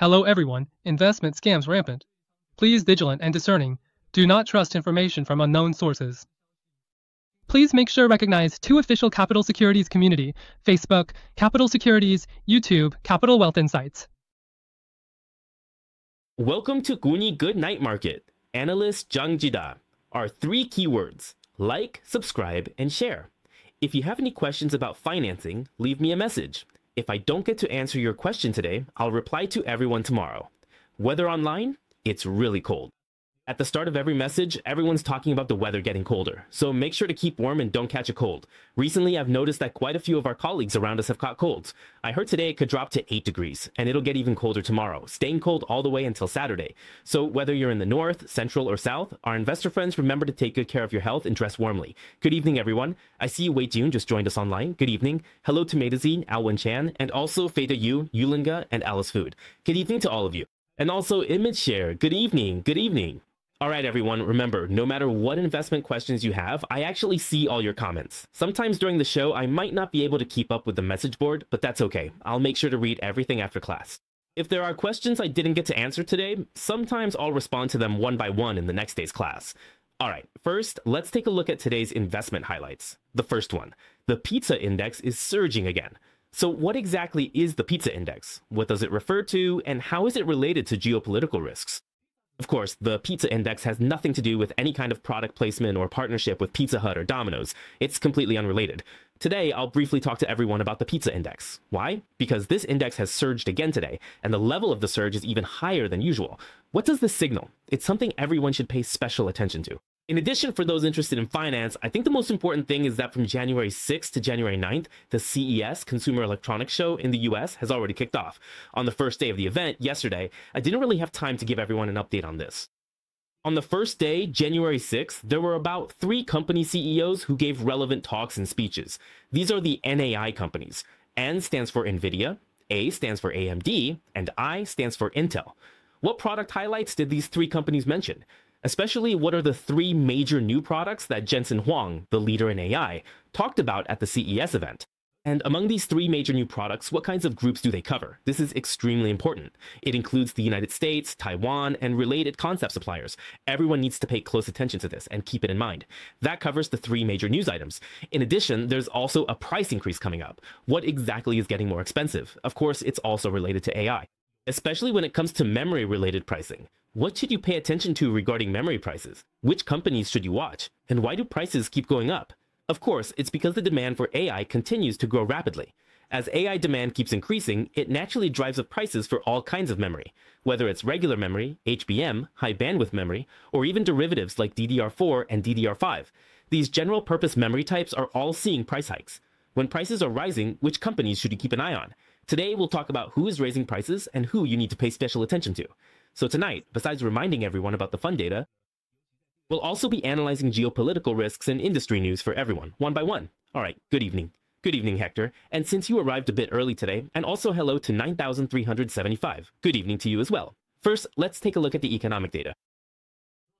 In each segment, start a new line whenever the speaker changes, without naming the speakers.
Hello everyone, investment scams rampant. Please vigilant and discerning. Do not trust information from unknown sources. Please make sure recognize two official Capital Securities community, Facebook, Capital Securities, YouTube, Capital Wealth Insights.
Welcome to Guni Good Night Market. Analyst Jang Jida. Our three keywords: like, subscribe, and share. If you have any questions about financing, leave me a message. If I don't get to answer your question today, I'll reply to everyone tomorrow. Weather online? It's really cold. At the start of every message, everyone's talking about the weather getting colder, so make sure to keep warm and don't catch a cold. Recently, I've noticed that quite a few of our colleagues around us have caught colds. I heard today it could drop to 8 degrees, and it'll get even colder tomorrow, staying cold all the way until Saturday. So whether you're in the north, central, or south, our investor friends, remember to take good care of your health and dress warmly. Good evening, everyone. I see Wei Jun just joined us online. Good evening. Hello to Meidazine, Alwyn Chan, and also Feda Yu, Yulinga, and Alice Food. Good evening to all of you. And also Image Share. Good evening. Good evening. All right, everyone, remember, no matter what investment questions you have, I actually see all your comments. Sometimes during the show, I might not be able to keep up with the message board, but that's okay. I'll make sure to read everything after class. If there are questions I didn't get to answer today, sometimes I'll respond to them one by one in the next day's class. All right, first, let's take a look at today's investment highlights. The first one, the pizza index is surging again. So what exactly is the pizza index? What does it refer to, and how is it related to geopolitical risks? Of course, the pizza index has nothing to do with any kind of product placement or partnership with Pizza Hut or Domino's. It's completely unrelated. Today, I'll briefly talk to everyone about the pizza index. Why? Because this index has surged again today, and the level of the surge is even higher than usual. What does this signal? It's something everyone should pay special attention to. In addition, for those interested in finance, I think the most important thing is that from January 6th to January 9th, the CES, Consumer Electronics Show in the US, has already kicked off. On the first day of the event, yesterday, I didn't really have time to give everyone an update on this. On the first day, January 6th, there were about 3 company CEOs who gave relevant talks and speeches. These are the NAI companies. N stands for NVIDIA, A stands for AMD, and I stands for Intel. What product highlights did these 3 companies mention? Especially, what are the 3 major new products that Jensen Huang, the leader in AI, talked about at the CES event? And among these 3 major new products, what kinds of groups do they cover? This is extremely important. It includes the United States, Taiwan, and related concept suppliers. Everyone needs to pay close attention to this and keep it in mind. That covers the 3 major news items. In addition, there's also a price increase coming up. What exactly is getting more expensive? Of course, it's also related to AI, especially when it comes to memory-related pricing. What should you pay attention to regarding memory prices? Which companies should you watch? And why do prices keep going up? Of course, it's because the demand for AI continues to grow rapidly. As AI demand keeps increasing, it naturally drives up prices for all kinds of memory, whether it's regular memory, HBM, high bandwidth memory, or even derivatives like DDR4 and DDR5. These general purpose memory types are all seeing price hikes. When prices are rising, which companies should you keep an eye on? Today, we'll talk about who is raising prices and who you need to pay special attention to. So tonight, besides reminding everyone about the fun data, we'll also be analyzing geopolitical risks and industry news for everyone, one by one. All right, good evening. Good evening, Hector. And since you arrived a bit early today, and also hello to 9,375. Good evening to you as well. First, let's take a look at the economic data.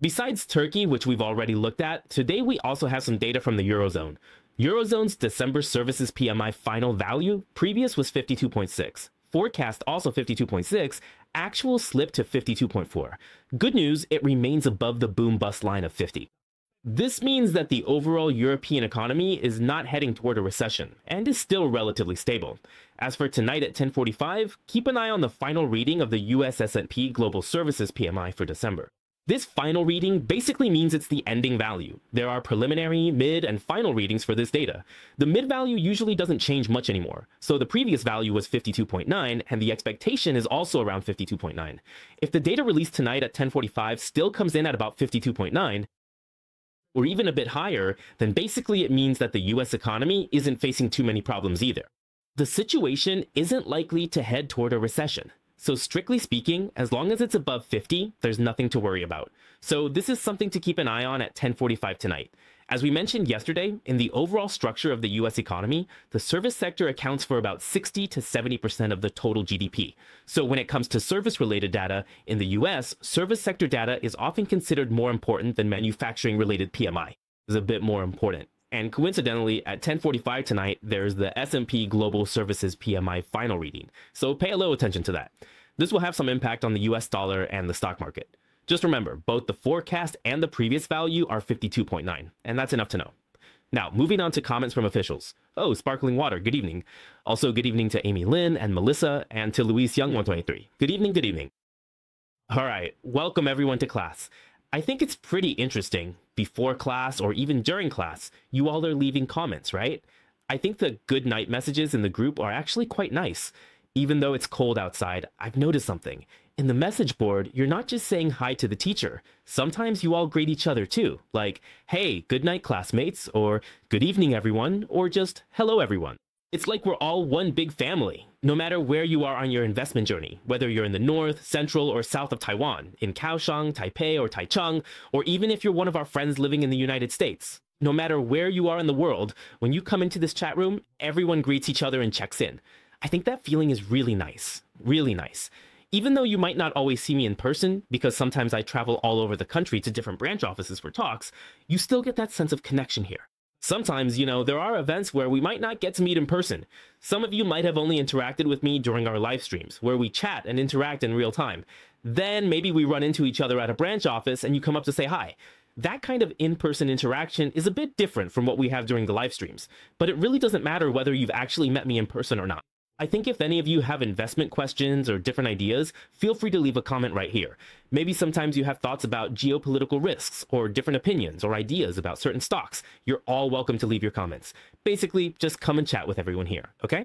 Besides Turkey, which we've already looked at, today we also have some data from the Eurozone. Eurozone's December services PMI final value, previous was 52.6. Forecast also 52.6, actual slipped to 52.4. Good news, it remains above the boom-bust line of 50. This means that the overall European economy is not heading toward a recession, and is still relatively stable. As for tonight at 10:45, keep an eye on the final reading of the US S&P Global Services PMI for December. This final reading basically means it's the ending value. There are preliminary, mid, and final readings for this data. The mid value usually doesn't change much anymore, so the previous value was 52.9, and the expectation is also around 52.9. If the data released tonight at 10:45 still comes in at about 52.9, or even a bit higher, then basically it means that the US economy isn't facing too many problems either. The situation isn't likely to head toward a recession. So strictly speaking, as long as it's above 50, there's nothing to worry about. So this is something to keep an eye on at 10:45 tonight. As we mentioned yesterday, in the overall structure of the US economy, the service sector accounts for about 60 to 70% of the total GDP. So when it comes to service-related data, in the US, service sector data is often considered more important than manufacturing-related PMI. It's a bit more important. And coincidentally, at 10:45 tonight, there's the S&P Global Services PMI final reading. So pay a little attention to that. This will have some impact on the US dollar and the stock market. Just remember, both the forecast and the previous value are 52.9, and that's enough to know. Now, moving on to comments from officials. Oh, Sparkling Water, good evening. Also, good evening to Amy Lin and Melissa, and to Luis Young 123. Good evening, good evening. All right, welcome everyone to class. I think it's pretty interesting, before class or even during class, you all are leaving comments, right? I think the good night messages in the group are actually quite nice. Even though it's cold outside, I've noticed something. In the message board, you're not just saying hi to the teacher. Sometimes you all greet each other too, like, hey, good night classmates, or good evening everyone, or just hello everyone. It's like we're all one big family, no matter where you are on your investment journey, whether you're in the north, central, or south of Taiwan, in Kaohsiung, Taipei, or Taichung, or even if you're one of our friends living in the United States. No matter where you are in the world, when you come into this chat room, everyone greets each other and checks in. I think that feeling is really nice, really nice. Even though you might not always see me in person, because sometimes I travel all over the country to different branch offices for talks, you still get that sense of connection here. Sometimes, there are events where we might not get to meet in person. Some of you might have only interacted with me during our live streams, where we chat and interact in real time. Then maybe we run into each other at a branch office and you come up to say hi. That kind of in-person interaction is a bit different from what we have during the live streams, but it really doesn't matter whether you've actually met me in person or not. I think if any of you have investment questions or different ideas, feel free to leave a comment right here. Maybe sometimes you have thoughts about geopolitical risks or different opinions or ideas about certain stocks. You're all welcome to leave your comments. Basically, just come and chat with everyone here, okay?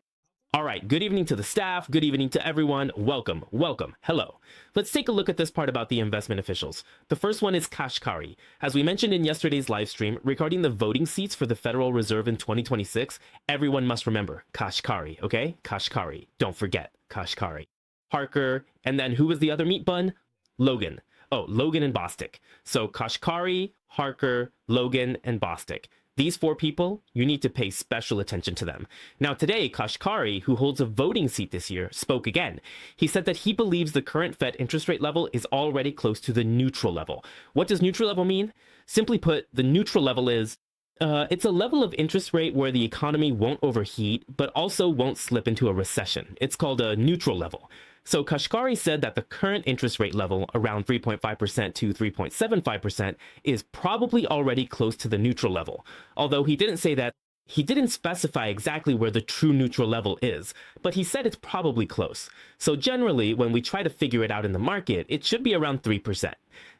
All right, good evening to the staff, good evening to everyone. Welcome, welcome, hello. Let's take a look at this part about the investment officials. The first one is Kashkari. As we mentioned in yesterday's live stream, regarding the voting seats for the Federal Reserve in 2026, everyone must remember Kashkari, okay? Kashkari, don't forget Kashkari. Harker, and then who was the other meat bun? Logan. Oh, Logan and Bostic. So Kashkari, Harker, Logan, and Bostic. These four people, you need to pay special attention to them. Now today, Kashkari, who holds a voting seat this year, spoke again. He said that he believes the current Fed interest rate level is already close to the neutral level. What does neutral level mean? Simply put, the neutral level is it's a level of interest rate where the economy won't overheat, but also won't slip into a recession. It's called a neutral level. So Kashkari said that the current interest rate level, around 3.5% to 3.75%, is probably already close to the neutral level. Although he didn't specify exactly where the true neutral level is, but he said it's probably close. So generally, when we try to figure it out in the market, it should be around 3%.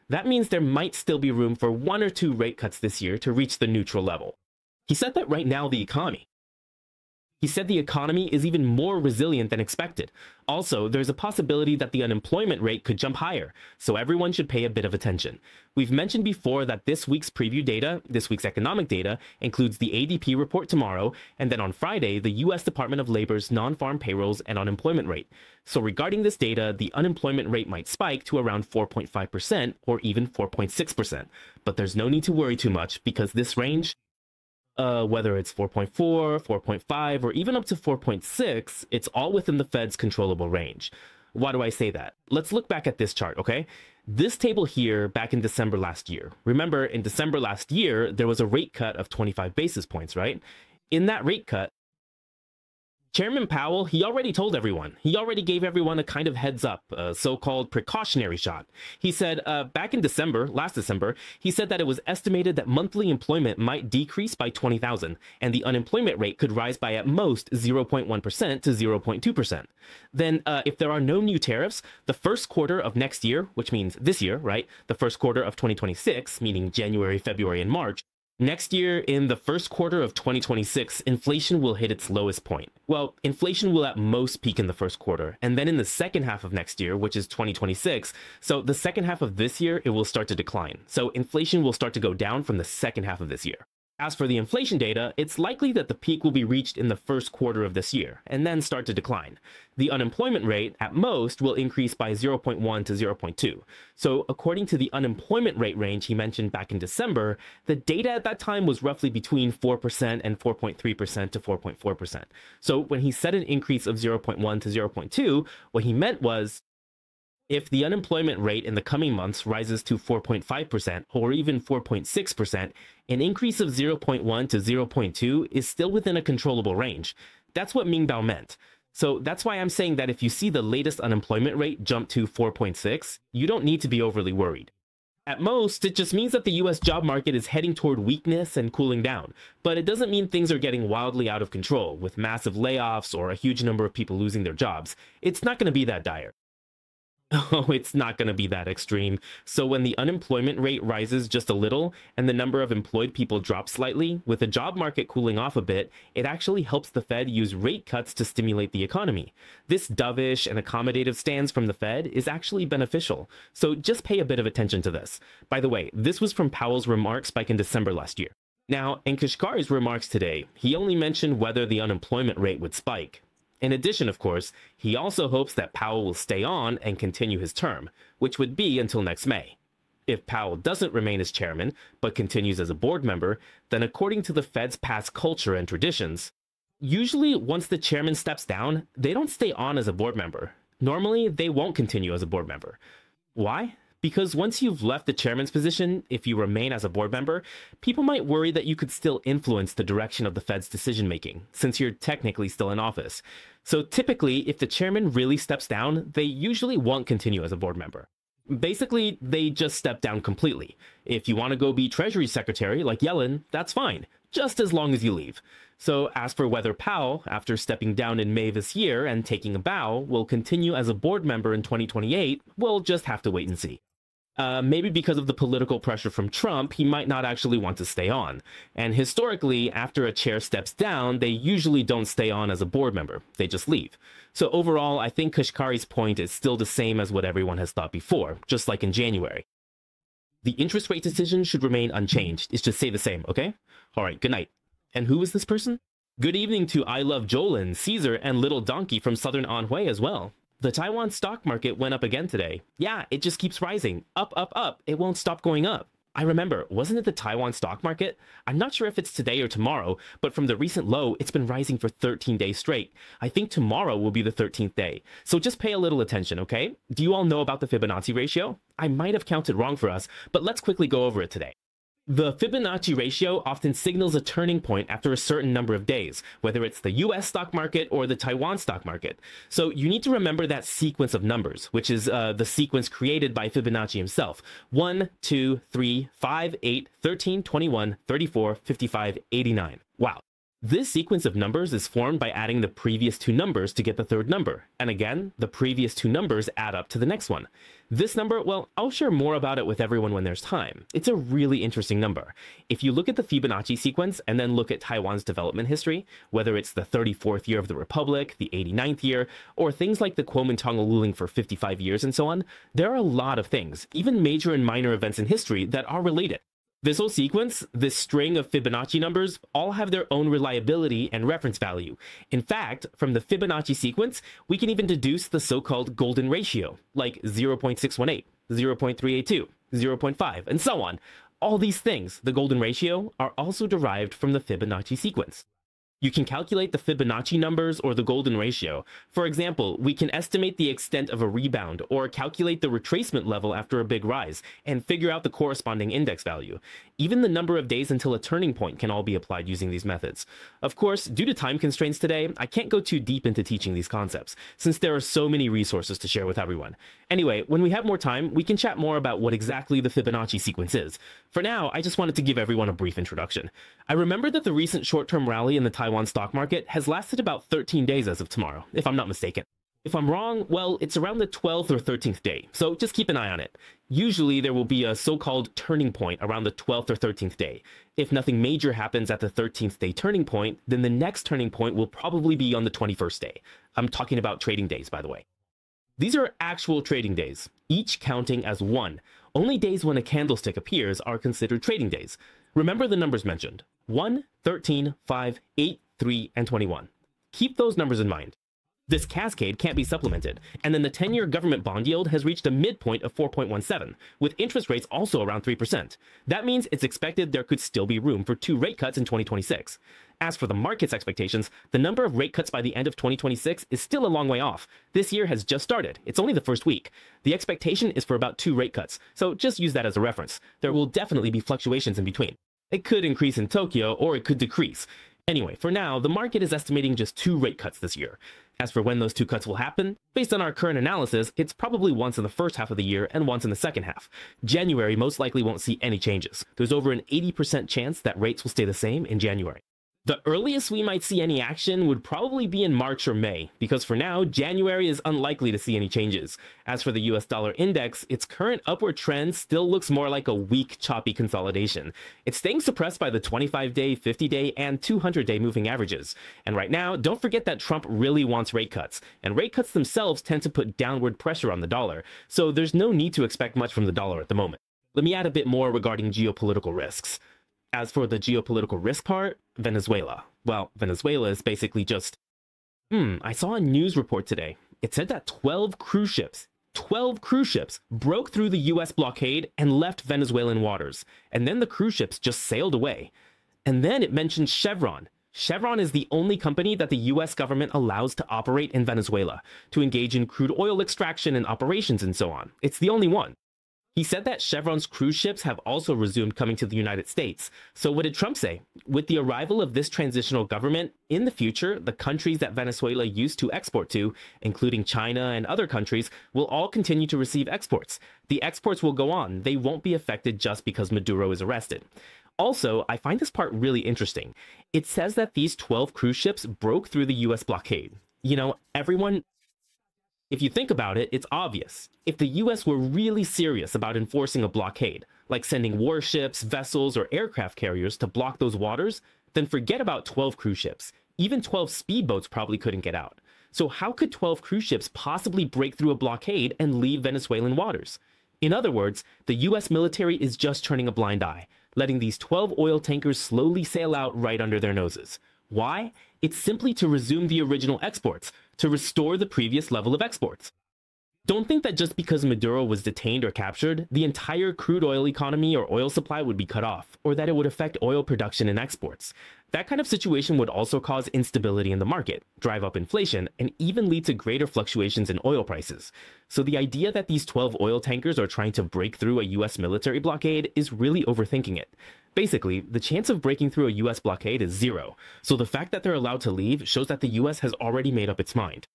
That means there might still be room for 1 or 2 rate cuts this year to reach the neutral level. He said that right now the economy is even more resilient than expected. Also, there's a possibility that the unemployment rate could jump higher, so everyone should pay a bit of attention. We've mentioned before that this week's preview data, this week's economic data, includes the ADP report tomorrow, and then on Friday, the U.S. Department of Labor's non-farm payrolls and unemployment rate. So regarding this data, the unemployment rate might spike to around 4.5% or even 4.6%. But there's no need to worry too much because this range, whether it's 4.4, 4.5, or even up to 4.6, it's all within the Fed's controllable range. Why do I say that? Let's look back at this chart, okay? This table here back in December last year. Remember, in December last year, there was a rate cut of 25 basis points, right? In that rate cut, Chairman Powell, he already told everyone. He already gave everyone a kind of heads up, a so-called precautionary shot. He said back in last December, he said that it was estimated that monthly employment might decrease by 20,000, and the unemployment rate could rise by at most 0.1% to 0.2%. Then if there are no new tariffs, the first quarter of next year, which means this year, right? The first quarter of 2026, meaning January, February, and March, next year, in the first quarter of 2026, inflation will hit its lowest point. Well, inflation will at most peak in the first quarter, and then in the second half of next year, which is 2026, so the second half of this year, it will start to decline. So inflation will start to go down from the second half of this year. As for the inflation data, it's likely that the peak will be reached in the first quarter of this year, and then start to decline. The unemployment rate, at most, will increase by 0.1 to 0.2. So according to the unemployment rate range he mentioned back in December, the data at that time was roughly between 4% and 4.3% to 4.4%. So when he said an increase of 0.1 to 0.2, what he meant was, if the unemployment rate in the coming months rises to 4.5% or even 4.6%, an increase of 0.1 to 0.2 is still within a controllable range. That's what Mingbao meant. So that's why I'm saying that if you see the latest unemployment rate jump to 4.6, you don't need to be overly worried. At most, it just means that the US job market is heading toward weakness and cooling down, but it doesn't mean things are getting wildly out of control with massive layoffs or a huge number of people losing their jobs. It's not going to be that dire. Oh, it's not going to be that extreme. So when the unemployment rate rises just a little and the number of employed people drops slightly, with the job market cooling off a bit, it actually helps the Fed use rate cuts to stimulate the economy. This dovish and accommodative stance from the Fed is actually beneficial. So just pay a bit of attention to this. By the way, this was from Powell's remarks back in December last year. Now, in Kashkari's remarks today, he only mentioned whether the unemployment rate would spike. In addition, of course, he also hopes that Powell will stay on and continue his term, which would be until next May. If Powell doesn't remain as chairman, but continues as a board member, then according to the Fed's past culture and traditions, usually once the chairman steps down, they don't stay on as a board member. Normally, they won't continue as a board member. Why? Because once you've left the chairman's position, if you remain as a board member, people might worry that you could still influence the direction of the Fed's decision-making, since you're technically still in office. So typically, if the chairman really steps down, they usually won't continue as a board member. Basically, they just step down completely. If you want to go be Treasury Secretary like Yellen, that's fine, just as long as you leave. So as for whether Powell, after stepping down in May this year and taking a bow, will continue as a board member in 2028, we'll just have to wait and see. Maybe because of the political pressure from Trump, he might not actually want to stay on. And historically, after a chair steps down, they usually don't stay on as a board member. They just leave. So overall, I think Kashkari's point is still the same as what everyone has thought before, just like in January. The interest rate decision should remain unchanged. It should stay the same, okay? All right, good night. And who is this person? Good evening to I Love Jolin, Caesar, and Little Donkey from Southern Anhui as well. The Taiwan stock market went up again today. Yeah, it just keeps rising. Up, up, up. It won't stop going up. I remember, wasn't it the Taiwan stock market? I'm not sure if it's today or tomorrow, but from the recent low, it's been rising for 13 days straight. I think tomorrow will be the 13th day. So just pay a little attention, okay? Do you all know about the Fibonacci ratio? I might have counted wrong for us, but let's quickly go over it today. The Fibonacci ratio often signals a turning point after a certain number of days, whether it's the US stock market or the Taiwan stock market. So you need to remember that sequence of numbers, which is the sequence created by Fibonacci himself. 1, 2, 3, 5, 8, 13, 21, 34, 55, 89. Wow. This sequence of numbers is formed by adding the previous two numbers to get the third number. And again, the previous two numbers add up to the next one. This number, well, I'll share more about it with everyone when there's time. It's a really interesting number. If you look at the Fibonacci sequence and then look at Taiwan's development history, whether it's the 34th year of the Republic, the 89th year, or things like the Kuomintang ruling for 55 years and so on, there are a lot of things, even major and minor events in history, that are related. This whole sequence, this string of Fibonacci numbers, all have their own reliability and reference value. In fact, from the Fibonacci sequence, we can even deduce the so-called golden ratio, like 0.618, 0.382, 0.5, and so on. All these things, the golden ratio, are also derived from the Fibonacci sequence. You can calculate the Fibonacci numbers or the golden ratio. For example, we can estimate the extent of a rebound or calculate the retracement level after a big rise and figure out the corresponding index value. Even the number of days until a turning point can all be applied using these methods. Of course, due to time constraints today, I can't go too deep into teaching these concepts, since there are so many resources to share with everyone. Anyway, when we have more time, we can chat more about what exactly the Fibonacci sequence is. For now, I just wanted to give everyone a brief introduction. I remember that the recent short-term rally in the Taiwan stock market has lasted about 13 days as of tomorrow, if I'm not mistaken. If I'm wrong, well, it's around the 12th or 13th day, so just keep an eye on it. Usually there will be a so-called turning point around the 12th or 13th day. If nothing major happens at the 13th day turning point, then the next turning point will probably be on the 21st day. I'm talking about trading days, by the way. These are actual trading days, each counting as one. Only days when a candlestick appears are considered trading days. Remember the numbers mentioned: 1, 13, 5, 8, 3, and 21. Keep those numbers in mind. This cascade can't be supplemented, and then the 10-year government bond yield has reached a midpoint of 4.17, with interest rates also around 3%. That means it's expected there could still be room for 2 rate cuts in 2026. As for the market's expectations, the number of rate cuts by the end of 2026 is still a long way off. This year has just started. It's only the first week. The expectation is for about 2 rate cuts, so just use that as a reference. There will definitely be fluctuations in between. It could increase in Tokyo, or it could decrease. Anyway, for now, the market is estimating just 2 rate cuts this year. As for when those two cuts will happen, based on our current analysis, it's probably once in the first half of the year and once in the second half. January most likely won't see any changes. There's over an 80% chance that rates will stay the same in January. The earliest we might see any action would probably be in March or May, because for now, January is unlikely to see any changes. As for the US dollar index, its current upward trend still looks more like a weak, choppy consolidation. It's staying suppressed by the 25-day, 50-day, and 200-day moving averages. And right now, don't forget that Trump really wants rate cuts, and rate cuts themselves tend to put downward pressure on the dollar, so there's no need to expect much from the dollar at the moment. Let me add a bit more regarding geopolitical risks. As for the geopolitical risk part, Venezuela. Well, Venezuela is basically just... I saw a news report today. It said that 12 cruise ships broke through the US blockade and left Venezuelan waters. And then the cruise ships just sailed away. And then it mentioned Chevron. Chevron is the only company that the US government allows to operate in Venezuela, to engage in crude oil extraction and operations and so on. It's the only one. He said that Chevron's cruise ships have also resumed coming to the United States. So what did Trump say? With the arrival of this transitional government, in the future, the countries that Venezuela used to export to, including China and other countries, will all continue to receive exports. The exports will go on. They won't be affected just because Maduro is arrested. Also, I find this part really interesting. It says that these 12 cruise ships broke through the US blockade. You know, if you think about it, it's obvious. If the US were really serious about enforcing a blockade, like sending warships, vessels, or aircraft carriers to block those waters, then forget about 12 cruise ships. Even 12 speedboats probably couldn't get out. So how could 12 cruise ships possibly break through a blockade and leave Venezuelan waters? In other words, the US military is just turning a blind eye, letting these 12 oil tankers slowly sail out right under their noses. Why? It's simply to resume the original exports, to restore the previous level of exports. Don't think that just because Maduro was detained or captured, the entire crude oil economy or oil supply would be cut off, or that it would affect oil production and exports. That kind of situation would also cause instability in the market, drive up inflation, and even lead to greater fluctuations in oil prices. So the idea that these 12 oil tankers are trying to break through a US military blockade is really overthinking it. Basically, the chance of breaking through a US blockade is zero, so the fact that they're allowed to leave shows that the US has already made up its mind.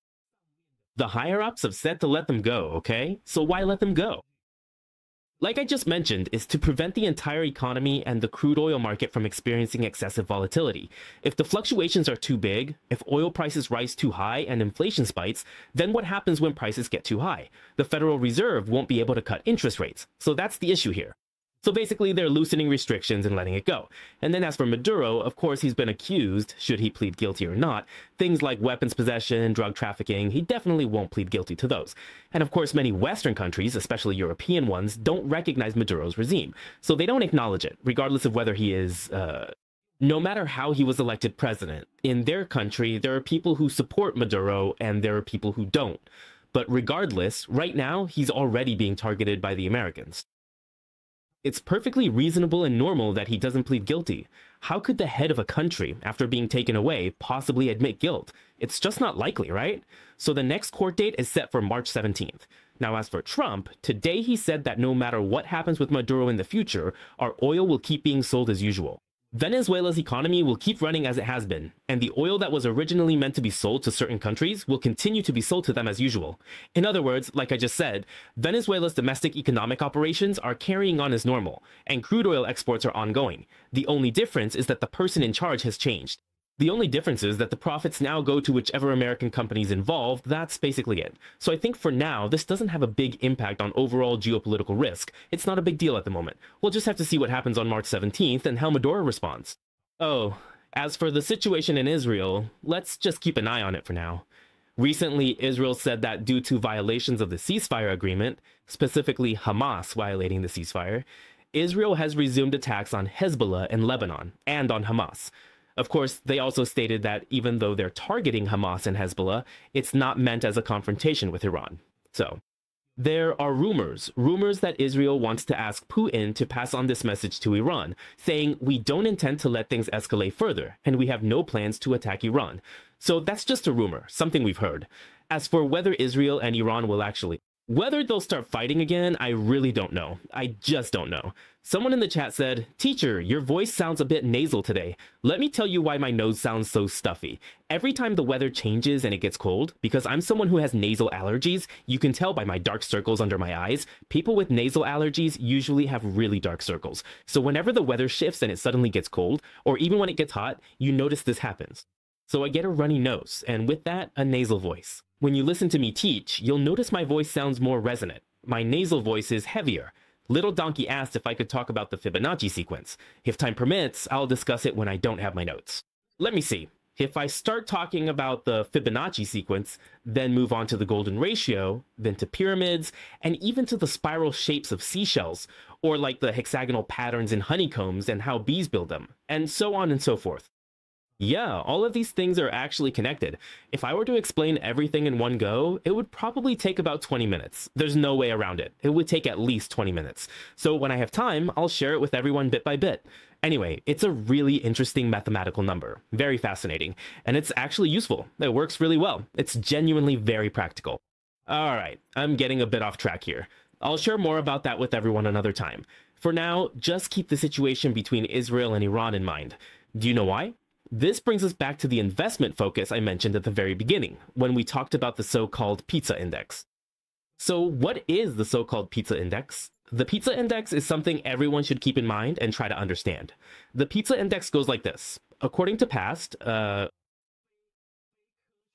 The higher-ups have said to let them go, okay? So why let them go? Like I just mentioned, is to prevent the entire economy and the crude oil market from experiencing excessive volatility. If the fluctuations are too big, if oil prices rise too high and inflation spikes, then what happens when prices get too high? The Federal Reserve won't be able to cut interest rates, so that's the issue here. So basically, they're loosening restrictions and letting it go. And then as for Maduro, of course, he's been accused, should he plead guilty or not, things like weapons possession, drug trafficking. He definitely won't plead guilty to those. And of course, many Western countries, especially European ones, don't recognize Maduro's regime. So they don't acknowledge it, regardless of whether he is, no matter how he was elected president. In their country, there are people who support Maduro and there are people who don't. But regardless, right now, he's already being targeted by the Americans. It's perfectly reasonable and normal that he doesn't plead guilty. How could the head of a country, after being taken away, possibly admit guilt? It's just not likely, right? So the next court date is set for March 17th. Now, as for Trump, today he said that no matter what happens with Maduro in the future, our oil will keep being sold as usual. Venezuela's economy will keep running as it has been, and the oil that was originally meant to be sold to certain countries will continue to be sold to them as usual. In other words, like I just said, Venezuela's domestic economic operations are carrying on as normal, and crude oil exports are ongoing. The only difference is that the person in charge has changed. The only difference is that the profits now go to whichever American companies involved. That's basically it. So I think for now, this doesn't have a big impact on overall geopolitical risk. It's not a big deal at the moment. We'll just have to see what happens on March 17th and how Maduro responds. Oh, as for the situation in Israel, let's just keep an eye on it for now. Recently, Israel said that due to violations of the ceasefire agreement, specifically Hamas violating the ceasefire, Israel has resumed attacks on Hezbollah in Lebanon and on Hamas. Of course, they also stated that even though they're targeting Hamas and Hezbollah, it's not meant as a confrontation with Iran. So, there are rumors that Israel wants to ask Putin to pass on this message to Iran, saying we don't intend to let things escalate further, and we have no plans to attack Iran. So that's just a rumor, something we've heard. As for whether Israel and Iran will actually... Whether they'll start fighting again, I really don't know. I just don't know. Someone in the chat said, "Teacher, your voice sounds a bit nasal today. Let me tell you why my nose sounds so stuffy. Every time the weather changes and it gets cold, because I'm someone who has nasal allergies, you can tell by my dark circles under my eyes. People with nasal allergies usually have really dark circles. So whenever the weather shifts and it suddenly gets cold, or even when it gets hot, you notice this happens. So I get a runny nose, and with that, a nasal voice. When you listen to me teach, you'll notice my voice sounds more resonant. My nasal voice is heavier." Little Donkey asked if I could talk about the Fibonacci sequence. If time permits, I'll discuss it when I don't have my notes. Let me see. If I start talking about the Fibonacci sequence, then move on to the golden ratio, then to pyramids, and even to the spiral shapes of seashells, or like the hexagonal patterns in honeycombs and how bees build them, and so on and so forth. Yeah, all of these things are actually connected. If I were to explain everything in one go, it would probably take about 20 minutes. There's no way around it. It would take at least 20 minutes. So when I have time, I'll share it with everyone bit by bit. Anyway, it's a really interesting mathematical number. Very fascinating. And it's actually useful. It works really well. It's genuinely very practical. All right, I'm getting a bit off track here. I'll share more about that with everyone another time. For now, just keep the situation between Israel and Iran in mind. Do you know why? This brings us back to the investment focus I mentioned at the very beginning, when we talked about the so-called pizza index. So what is the so-called pizza index? The pizza index is something everyone should keep in mind and try to understand. The pizza index goes like this. According to past,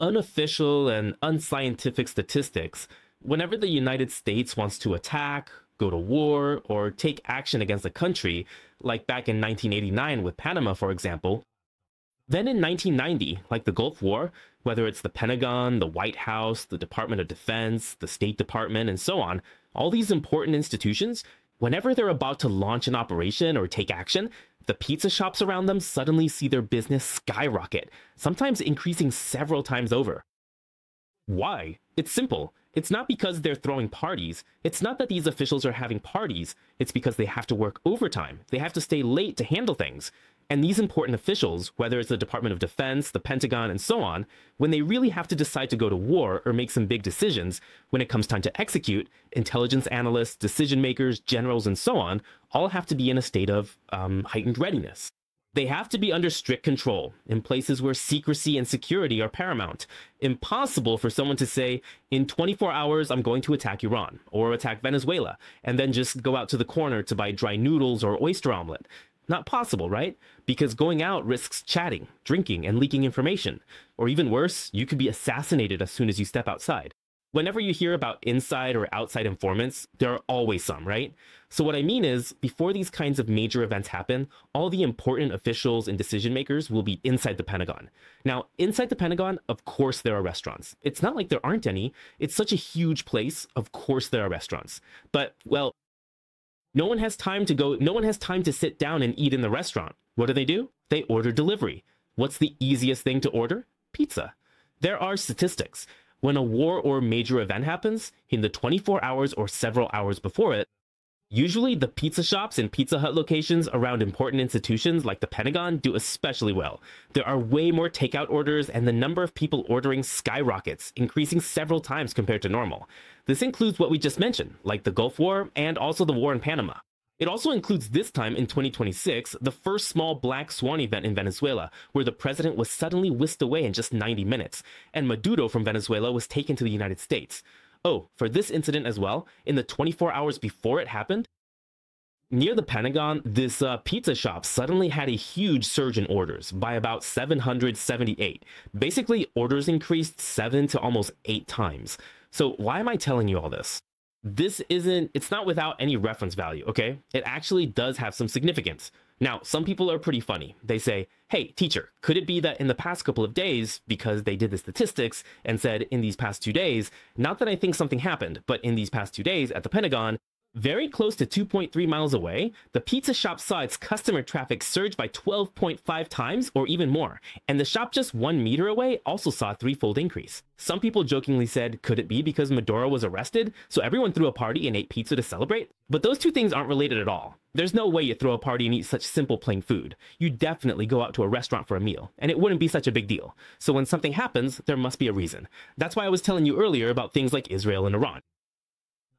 unofficial and unscientific statistics, whenever the United States wants to attack, go to war, or take action against a country, like back in 1989 with Panama, for example, then in 1990, like the Gulf War, whether it's the Pentagon, the White House, the Department of Defense, the State Department, and so on, all these important institutions, whenever they're about to launch an operation or take action, the pizza shops around them suddenly see their business skyrocket, sometimes increasing several times over. Why? It's simple. It's not because they're throwing parties. It's not that these officials are having parties. It's because they have to work overtime. They have to stay late to handle things. And these important officials, whether it's the Department of Defense, the Pentagon, and so on, when they really have to decide to go to war or make some big decisions, when it comes time to execute, intelligence analysts, decision makers, generals, and so on, all have to be in a state of heightened readiness. They have to be under strict control in places where secrecy and security are paramount. Impossible for someone to say, in 24 hours, I'm going to attack Iran or attack Venezuela, and then just go out to the corner to buy dry noodles or oyster omelet. Not possible, right? Because going out risks chatting, drinking, and leaking information. Or even worse, you could be assassinated as soon as you step outside. Whenever you hear about inside or outside informants, there are always some, right? So what I mean is, before these kinds of major events happen, all the important officials and decision makers will be inside the Pentagon. Now, inside the Pentagon, of course there are restaurants. It's not like there aren't any. It's such a huge place, of course there are restaurants. But, well, no one has time to sit down and eat in the restaurant. What do? They order delivery. What's the easiest thing to order? Pizza. There are statistics. When a war or major event happens, in the 24 hours or several hours before it, usually the pizza shops and Pizza Hut locations around important institutions like the Pentagon do especially well. There are way more takeout orders and the number of people ordering skyrockets, increasing several times compared to normal. This includes what we just mentioned, like the Gulf War and also the war in Panama. It also includes this time in 2026, the first small black swan event in Venezuela, where the president was suddenly whisked away in just 90 minutes, and Maduro from Venezuela was taken to the United States. Oh, for this incident as well, in the 24 hours before it happened, near the Pentagon, this pizza shop suddenly had a huge surge in orders by about 778. Basically, orders increased 7 to almost 8 times. So why am I telling you all this? It's not without any reference value, okay? It actually does have some significance. Now, some people are pretty funny. They say, hey, teacher, could it be that in the past couple of days, because they did the statistics and said in these past 2 days, not that I think something happened, but in these past 2 days at the Pentagon, very close to 2.3 miles away, the pizza shop saw its customer traffic surge by 12.5 times or even more, and the shop just 1 meter away also saw a 3-fold increase. Some people jokingly said, could it be because Maduro was arrested, so everyone threw a party and ate pizza to celebrate? But those two things aren't related at all. There's no way you throw a party and eat such simple plain food. You definitely go out to a restaurant for a meal, and it wouldn't be such a big deal. So when something happens, there must be a reason. That's why I was telling you earlier about things like Israel and Iran.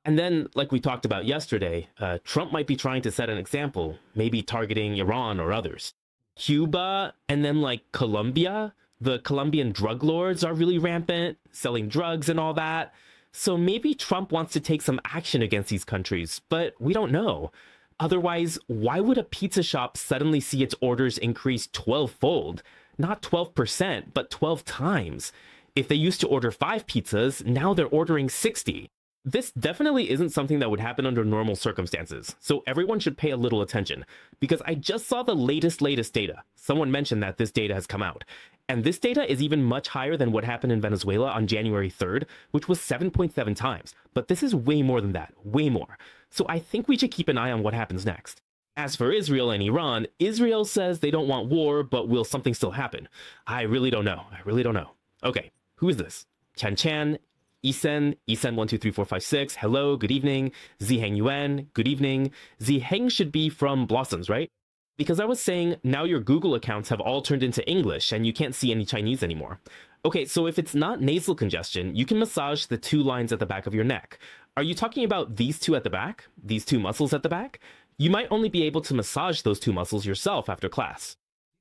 And then, like we talked about yesterday, Trump might be trying to set an example, maybe targeting Iran or others. Cuba, and then like Colombia, the Colombian drug lords are really rampant, selling drugs and all that. So maybe Trump wants to take some action against these countries, but we don't know. Otherwise, why would a pizza shop suddenly see its orders increase 12-fold? Not 12%, but 12 times. If they used to order 5 pizzas, now they're ordering 60. This definitely isn't something that would happen under normal circumstances, so everyone should pay a little attention, because I just saw the latest data. Someone mentioned that this data has come out, and this data is even much higher than what happened in Venezuela on January 3rd, which was 7.7 times, but this is way more than that, way more. So I think we should keep an eye on what happens next. As for Israel and Iran, Israel says they don't want war, but will something still happen? I really don't know. Okay, who is this? Chan, Isen 123456, hello, good evening. Ziheng Yuan, good evening. Ziheng should be from Blossoms, right? Because I was saying now your Google accounts have all turned into English and you can't see any Chinese anymore. Okay, so if it's not nasal congestion, you can massage the 2 lines at the back of your neck. Are you talking about these 2 at the back? These 2 muscles at the back? You might only be able to massage those 2 muscles yourself after class.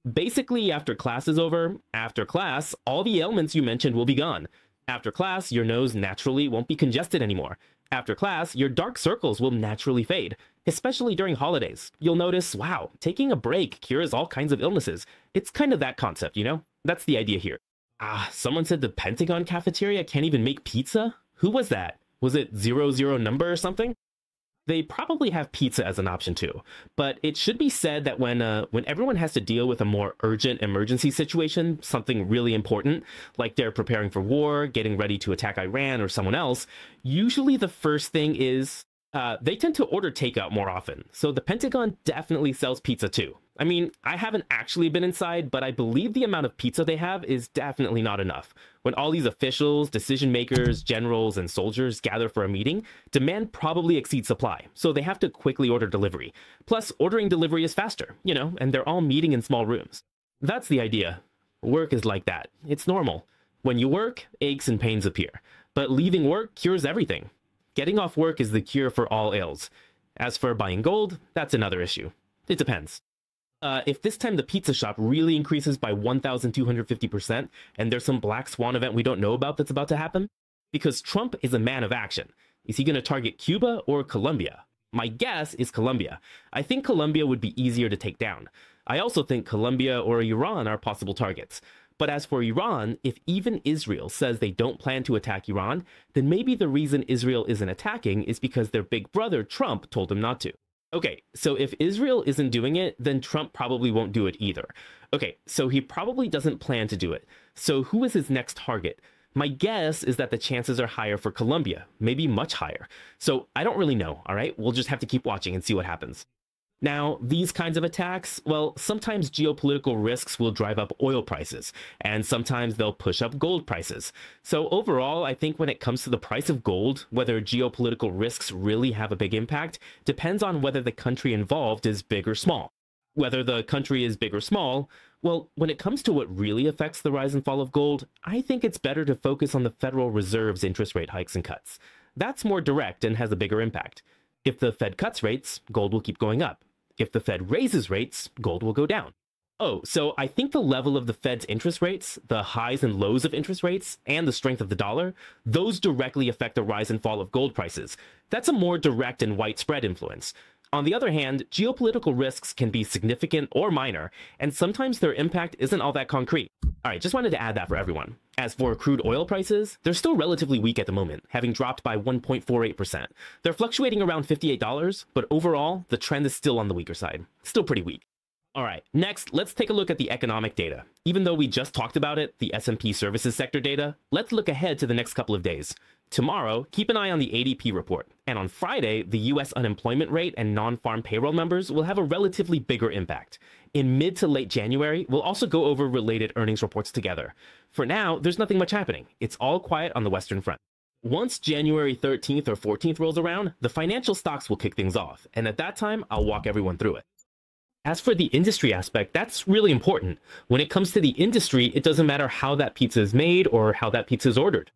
Basically, after class is over, after class, all the ailments you mentioned will be gone. After class, your nose naturally won't be congested anymore. After class, your dark circles will naturally fade, especially during holidays. You'll notice, wow, taking a break cures all kinds of illnesses. It's kind of that concept, you know? That's the idea here. Someone said the Pentagon cafeteria can't even make pizza? Who was that? Was it 00 number or something? They probably have pizza as an option too, but it should be said that when everyone has to deal with a more urgent emergency situation, something really important, like they're preparing for war, getting ready to attack Iran or someone else, usually the first thing is they tend to order takeout more often. So the Pentagon definitely sells pizza too. I mean, I haven't actually been inside, but I believe the amount of pizza they have is definitely not enough. When all these officials, decision makers, generals, and soldiers gather for a meeting, demand probably exceeds supply, so they have to quickly order delivery. Plus, ordering delivery is faster, you know, and they're all meeting in small rooms. That's the idea. Work is like that. It's normal. When you work, aches and pains appear. But leaving work cures everything. Getting off work is the cure for all ills. As for buying gold, that's another issue. It depends. If this time the pizza shop really increases by 1,250% and there's some black swan event we don't know about that's about to happen, because Trump is a man of action. Is he going to target Cuba or Colombia? My guess is Colombia. I think Colombia would be easier to take down. I also think Colombia or Iran are possible targets. But as for Iran, if even Israel says they don't plan to attack Iran, then maybe the reason Israel isn't attacking is because their big brother Trump told them not to. Okay, so if Israel isn't doing it, then Trump probably won't do it either. Okay, so he probably doesn't plan to do it. So who is his next target? My guess is that the chances are higher for Colombia, maybe much higher. So I don't really know, all right? We'll just have to keep watching and see what happens. Now, these kinds of attacks, well, sometimes geopolitical risks will drive up oil prices, and sometimes they'll push up gold prices. So overall, I think when it comes to the price of gold, whether geopolitical risks really have a big impact depends on whether the country involved is big or small. Whether the country is big or small, well, when it comes to what really affects the rise and fall of gold, I think it's better to focus on the Federal Reserve's interest rate hikes and cuts. That's more direct and has a bigger impact. If the Fed cuts rates, gold will keep going up. If the Fed raises rates, gold will go down. Oh, so I think the level of the Fed's interest rates, the highs and lows of interest rates, and the strength of the dollar, those directly affect the rise and fall of gold prices. That's a more direct and widespread influence. On the other hand, geopolitical risks can be significant or minor, and sometimes their impact isn't all that concrete. All right, just wanted to add that for everyone. As for crude oil prices, they're still relatively weak at the moment, having dropped by 1.48%. They're fluctuating around $58, but overall, the trend is still on the weaker side. Still pretty weak. All right, next, let's take a look at the economic data. Even though we just talked about it, the S&P services sector data, let's look ahead to the next couple of days. Tomorrow, keep an eye on the ADP report. And on Friday, the US unemployment rate and non-farm payroll numbers will have a relatively bigger impact. In mid to late January, we'll also go over related earnings reports together. For now, there's nothing much happening. It's all quiet on the Western front. Once January 13th or 14th rolls around, the financial stocks will kick things off. And at that time, I'll walk everyone through it. As for the industry aspect, that's really important. When it comes to the industry, it doesn't matter how that pizza is made or how that pizza is ordered.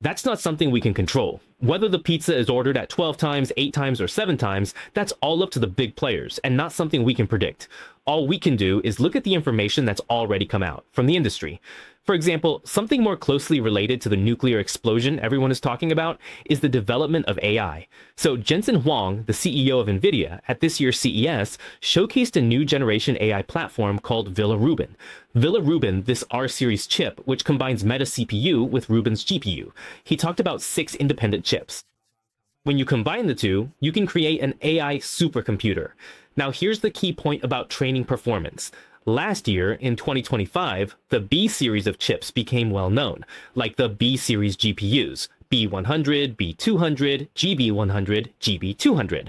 That's not something we can control. Whether the pizza is ordered at 12 times, 8 times, or 7 times, that's all up to the big players and not something we can predict. All we can do is look at the information that's already come out from the industry. For example, something more closely related to the nuclear explosion everyone is talking about is the development of AI. So Jensen Huang, the CEO of NVIDIA, at this year's CES, showcased a new generation AI platform called Villa Rubin. Villa Rubin, this R-series chip, which combines Meta CPU with Rubin's GPU. He talked about 6 independent chips. When you combine the two, you can create an AI supercomputer. Now here's the key point about training performance. Last year, in 2025, the B series of chips became well known, like the B series GPUs, B100, B200, GB100, GB200.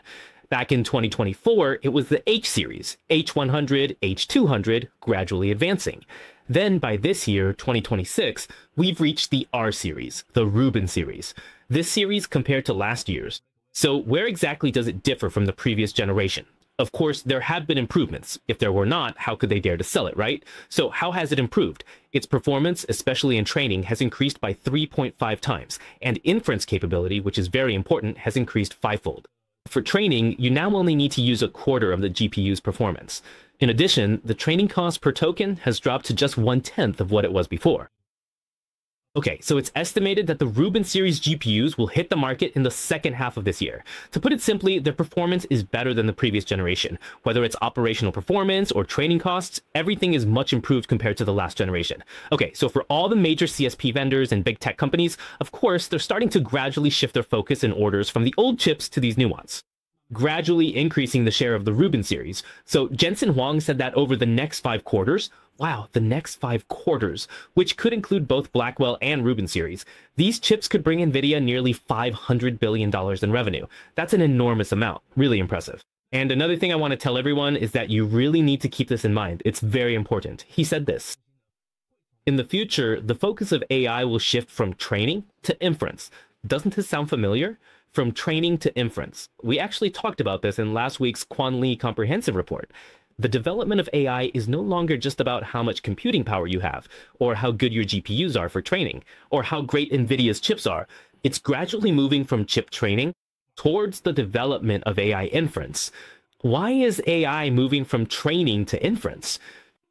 Back in 2024, it was the H series, H100, H200, gradually advancing. Then by this year, 2026, we've reached the R series, the Rubin series. This series compared to last year's. So where exactly does it differ from the previous generation? Of course, there have been improvements. If there were not, how could they dare to sell it, right? So how has it improved? Its performance, especially in training, has increased by 3.5 times, and inference capability, which is very important, has increased 5-fold. For training, you now only need to use a quarter of the GPU's performance. In addition, the training cost per token has dropped to just 1/10 of what it was before. Okay, so it's estimated that the Rubin series GPUs will hit the market in the second half of this year. To put it simply, their performance is better than the previous generation. Whether it's operational performance or training costs, everything is much improved compared to the last generation. Okay, so for all the major CSP vendors and big tech companies, of course, they're starting to gradually shift their focus and orders from the old chips to these new ones, gradually increasing the share of the Rubin series. So Jensen Huang said that over the next 5 quarters, wow, the next 5 quarters, which could include both Blackwell and Rubin series, these chips could bring NVIDIA nearly $500 billion in revenue. That's an enormous amount. Really impressive. And another thing I want to tell everyone is that you really need to keep this in mind. It's very important. He said this: in the future, the focus of AI will shift from training to inference. Doesn't this sound familiar? From training to inference. We actually talked about this in last week's Quan Li Comprehensive Report. The development of AI is no longer just about how much computing power you have, or how good your GPUs are for training, or how great NVIDIA's chips are. It's gradually moving from chip training towards the development of AI inference. Why is AI moving from training to inference?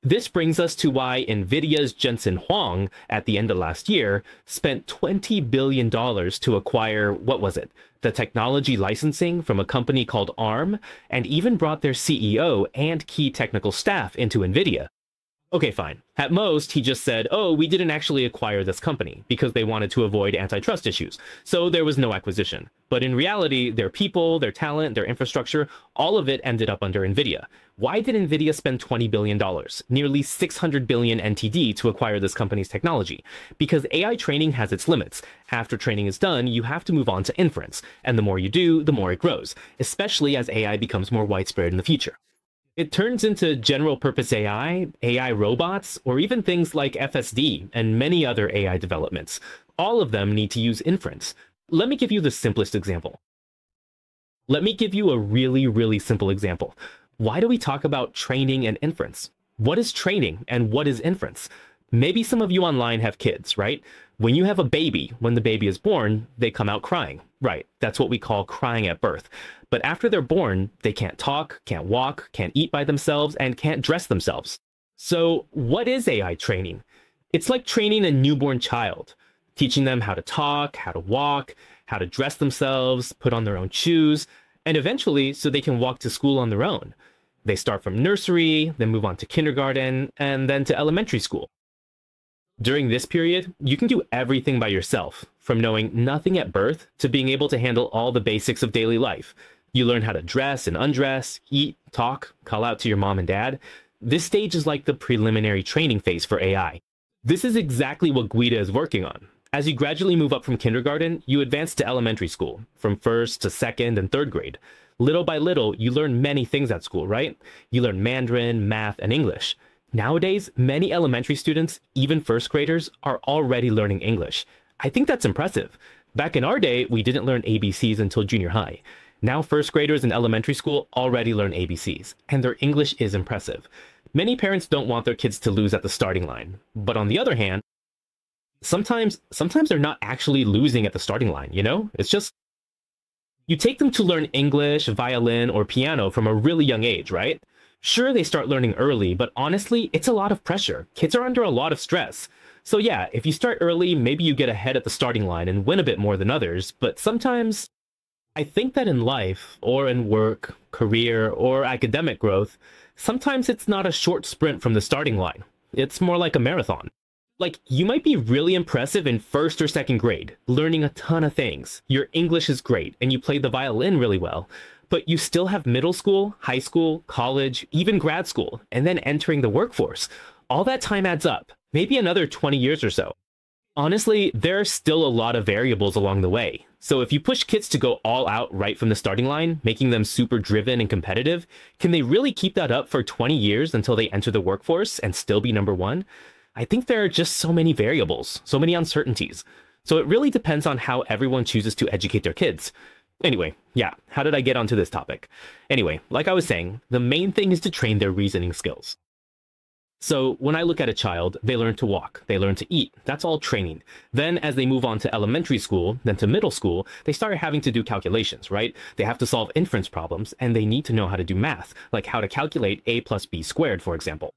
This brings us to why NVIDIA's Jensen Huang, at the end of last year, spent $20 billion to acquire, what was it? The technology licensing from a company called ARM, and even brought their CEO and key technical staff into NVIDIA. Okay, fine. At most, he just said, oh, we didn't actually acquire this company because they wanted to avoid antitrust issues. So there was no acquisition. But in reality, their people, their talent, their infrastructure, all of it ended up under NVIDIA. Why did NVIDIA spend $20 billion, nearly 600 billion NTD, to acquire this company's technology? Because AI training has its limits. After training is done, you have to move on to inference. And the more you do, the more it grows, especially as AI becomes more widespread in the future. It turns into general-purpose AI, AI robots, or even things like FSD and many other AI developments. All of them need to use inference. Let me give you the simplest example. Let me give you a really simple example. Why do we talk about training and inference? What is training and what is inference? Maybe some of you online have kids, right? When you have a baby, when the baby is born, they come out crying. Right, that's what we call crying at birth. But after they're born, they can't talk, can't walk, can't eat by themselves, and can't dress themselves. So what is AI training? It's like training a newborn child, teaching them how to talk, how to walk, how to dress themselves, put on their own shoes, and eventually so they can walk to school on their own. They start from nursery, then move on to kindergarten, and then to elementary school. During this period, you can do everything by yourself, from knowing nothing at birth to being able to handle all the basics of daily life. You learn how to dress and undress, eat, talk, call out to your mom and dad. This stage is like the preliminary training phase for AI. This is exactly what Guida is working on. As you gradually move up from kindergarten, you advance to elementary school, from first to second and third grade. Little by little, you learn many things at school, right? You learn Mandarin, math, and English. Nowadays, many elementary students, even first graders, are already learning English. I think that's impressive. Back in our day, we didn't learn ABCs until junior high. Now first graders in elementary school already learn ABCs, and their English is impressive. Many parents don't want their kids to lose at the starting line. But on the other hand, sometimes they're not actually losing at the starting line, you know? It's just you take them to learn English, violin, or piano from a really young age, right? Sure, they start learning early, but honestly, it's a lot of pressure. Kids are under a lot of stress. So yeah, if you start early, maybe you get ahead at the starting line and win a bit more than others, but sometimes I think that in life, or in work, career, or academic growth, sometimes it's not a short sprint from the starting line. It's more like a marathon. Like, you might be really impressive in first or second grade, learning a ton of things. Your English is great, and you play the violin really well. But you still have middle school, high school, college, even grad school, and then entering the workforce. All that time adds up, maybe another 20 years or so. Honestly, there are still a lot of variables along the way. So if you push kids to go all out right from the starting line, making them super driven and competitive, can they really keep that up for 20 years until they enter the workforce and still be number one? I think there are just so many variables, so many uncertainties. So it really depends on how everyone chooses to educate their kids. Anyway, yeah, how did I get onto this topic? Anyway, like I was saying, the main thing is to train their reasoning skills. So when I look at a child, they learn to walk, they learn to eat. That's all training. Then as they move on to elementary school, then to middle school, they start having to do calculations, right? They have to solve inference problems, and they need to know how to do math, like how to calculate a plus b squared, for example.